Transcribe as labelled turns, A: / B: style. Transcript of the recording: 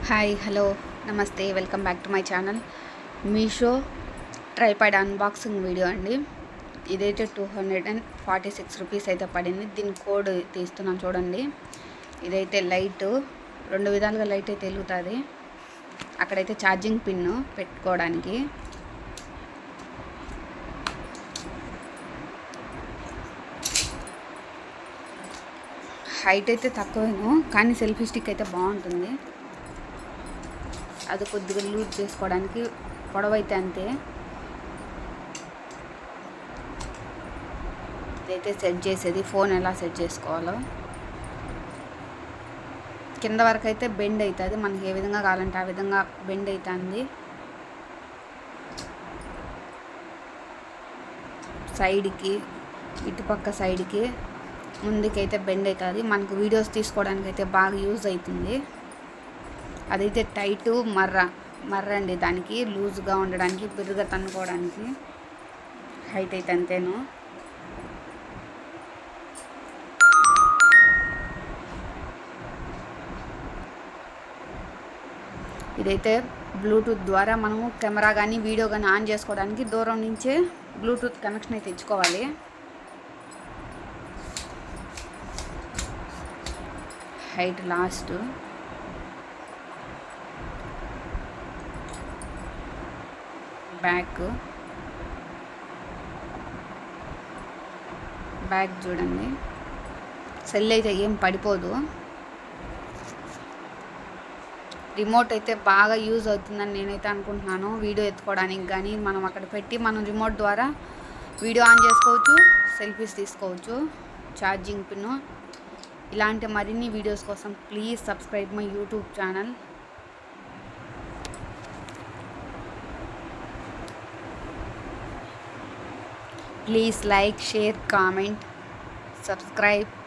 A: Hi hello నమస్తే welcome back to my channel. Meesho tripod unboxing video అండి. ఇదైతే 246 rupees అయితే పడింది. దీని కోడ్ తీస్తున్నాను చూడండి. ఇదైతే లైట్, రెండు విధాలుగా లైట్ అయితే వెలుగుతుంది. అక్కడైతే ఛార్జింగ్ పిన్ పెట్టుకోవడానికి. హైట్ అయితే తక్కువేను, కానీ సెల్ఫీ స్టిక్ అయితే బాగుంటుంది. అది కొద్దిగా లూజ్ చేసుకోవడానికి, పొడవైతే అంతే. ఇదైతే సెట్ చేసేది, ఫోన్ ఎలా సెట్ చేసుకోవాలో. కింద వరకు అయితే బెండ్ అవుతుంది, మనకి ఏ విధంగా కావాలంటే ఆ విధంగా బెండ్ అవుతుంది. సైడ్కి, ఇటుపక్క సైడ్కి, ముందుకైతే బెండ్ అవుతుంది. మనకు వీడియోస్ తీసుకోవడానికి అయితే బాగా యూజ్ అవుతుంది. అదైతే టైటు మర్ర అండి, దానికి లూజ్గా ఉండడానికి, బిర్రుగా తన్నుకోవడానికి. హైట్ అయితే అంతేను. ఇదైతే బ్లూటూత్ ద్వారా మనము కెమెరా కానీ వీడియో కానీ ఆన్ చేసుకోవడానికి దూరం నుంచే బ్లూటూత్ కనెక్షన్ అయితే ఇచ్చుకోవాలి. హైట్ లాస్ట్, బ్యాక్ చూడండి. సెల్ అయితే ఏం పడిపోదు. రిమోట్ అయితే బాగా యూజ్ అవుతుందని నేనైతే అనుకుంటున్నాను. వీడియో ఎత్తుకోవడానికి కానీ మనం అక్కడ పెట్టి మనం రిమోట్ ద్వారా వీడియో ఆన్ చేసుకోవచ్చు, సెల్ఫీస్ తీసుకోవచ్చు. Charging pin. ఇలాంటి మరిన్ని వీడియోస్ కోసం please subscribe my YouTube channel. Please like, share, comment, subscribe.